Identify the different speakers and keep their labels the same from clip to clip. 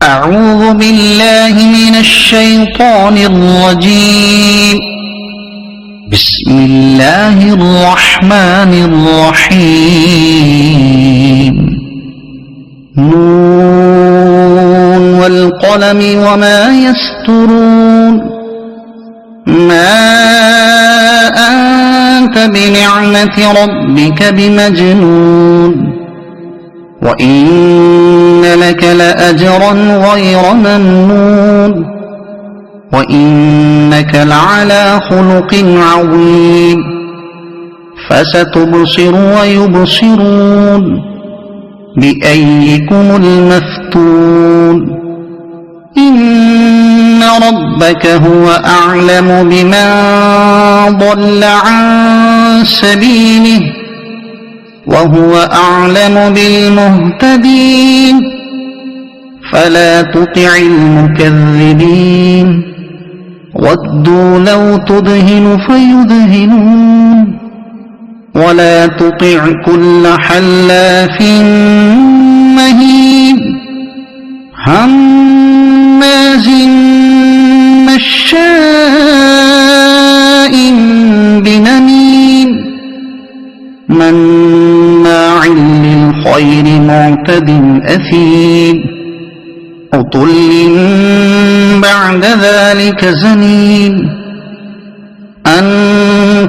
Speaker 1: أعوذ بالله من الشيطان الرجيم. بسم الله الرحمن الرحيم. نون والقلم وما يسطرون. ما أنت بنعمة ربك بمجنون، وإن لك لأجرا غير ممنون، وإنك لعلى خلق عظيم. فستبصر ويبصرون بأيكم المفتون. إن ربك هو أعلم بمن ضل عن سبيله وهو أعلم بالمهتدين. فلا تطع المكذبين، ودوا لو تدهن فيدهنون. ولا تطع كل حلاف مهين، هماز مشاء بنميم، مناع للخير معتد أثيم، عتل بعد ذلك زنيم. أن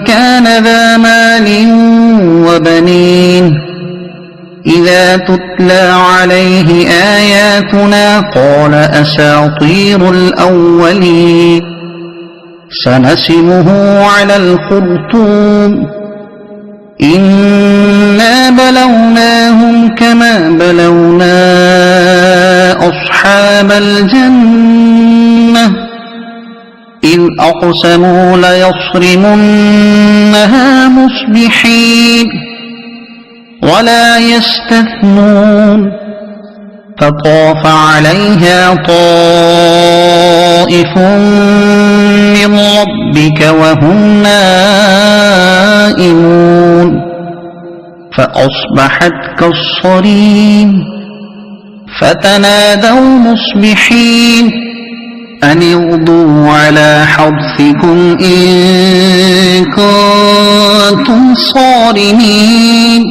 Speaker 1: كان ذا مال وبنين. إذا تتلى عليه آياتنا قال أساطير الأولين. سنسمه على الخرطوم. إنا بلوناهم كما بلونا أصحاب الجنة إذ أقسموا ليصرمنها مصبحين ولا يستثنون. فطاف عليها طائف من ربك وهم نائمون، فأصبحت كالصريم. فتنادوا مصبحين أن اغدوا على حرثكم إن كنتم صارمين.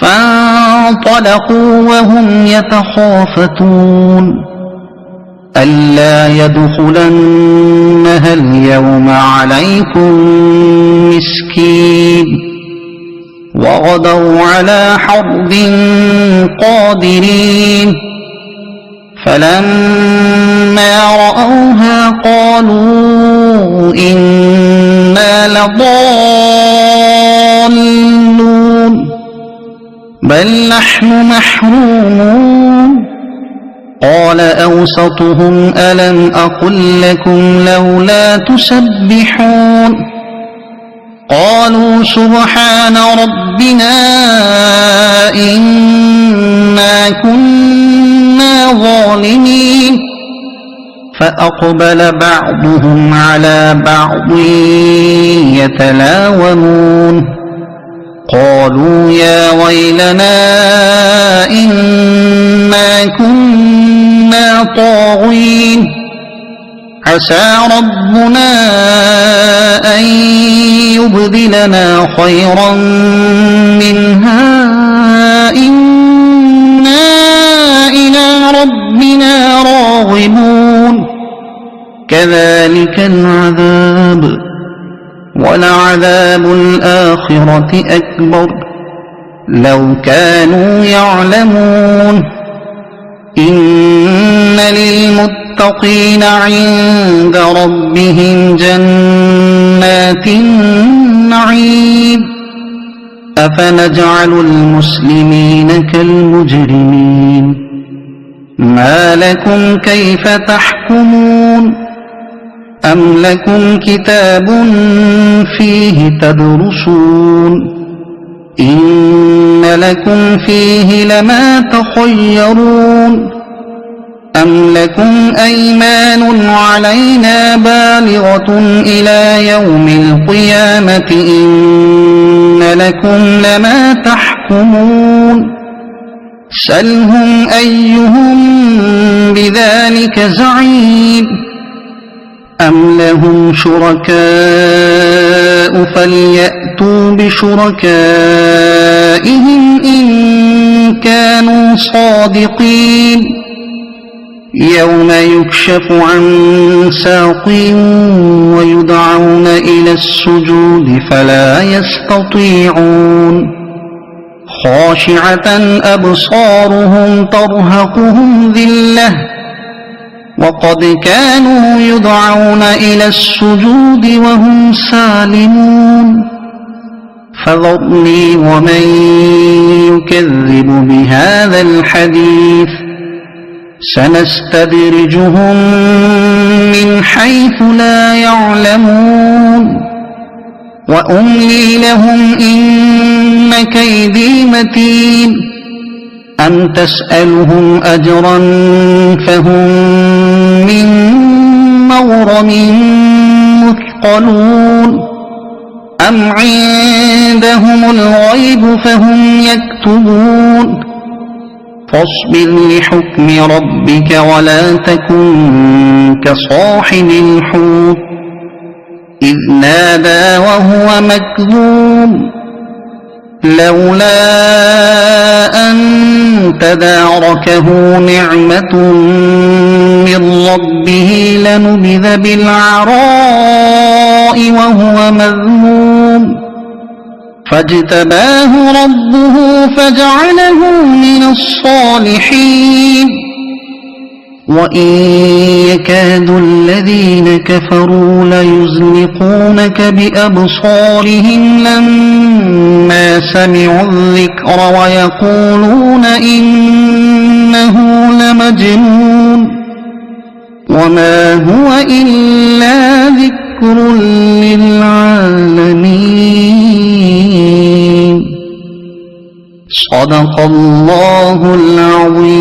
Speaker 1: فانطلقوا وهم يتخافتون ألا يدخلنها اليوم عليكم مسكين. وغدوا على حرد قادرين. فلما رأوها قالوا إنا لضالون بل نحن محرومون. قال أوسطهم ألم أقل لكم لولا تسبحون. قالوا سبحان ربنا إنا كنا ظالمين. فأقبل بعضهم على بعض يتلاومون. قالوا يا ويلنا إنا كنا طاغين. عسى ربنا أن يبدلنا خيرا منها إنا إلى ربنا راغبون. كذلك العذاب ولعذاب الآخرة أكبر لو كانوا يعلمون. إن للمتقين عند ربهم جنات النعيم. أفنجعل المسلمين كالمجرمين؟ ما لكم كيف تحكمون؟ أم لكم كتاب فيه تدرسون؟ إن لكم فيه لما تخيرون. أم لكم أيمان علينا بالغة إلى يوم القيامة إن لكم لما تحكمون. سلهم أيهم زعيم أم لهم شركاء فليأتوا بشركائهم إن كانوا صادقين يوم يكشف عن ساق ويدعون إلى السجود فلا يستطيعون خاشعة أبصارهم ترهقهم ذلة وقد كانوا يدعون إلى السجود وهم سالمون فذرني ومن يكذب بهذا الحديث سنستدرجهم من حيث لا يعلمون وأملي لهم إن كيدي متين أم تسألهم أجرا فهم من مغرم مثقلون أم عندهم الغيب فهم يكتبون فاصبر لحكم ربك ولا تكن كصاحب الحوت إذ نادى وهو مكذوب لولا أن تداركه نعمة من ربه لنبذ بالعراء وهو مذموم فاجتباه ربه فجعله من الصالحين وإن يكاد الذين كفروا ليزلقونك بأبصارهم لما سمعوا الذكر ويقولون إنه لمجنون وما هو إلا ذكر للعالمين صدق الله العظيم.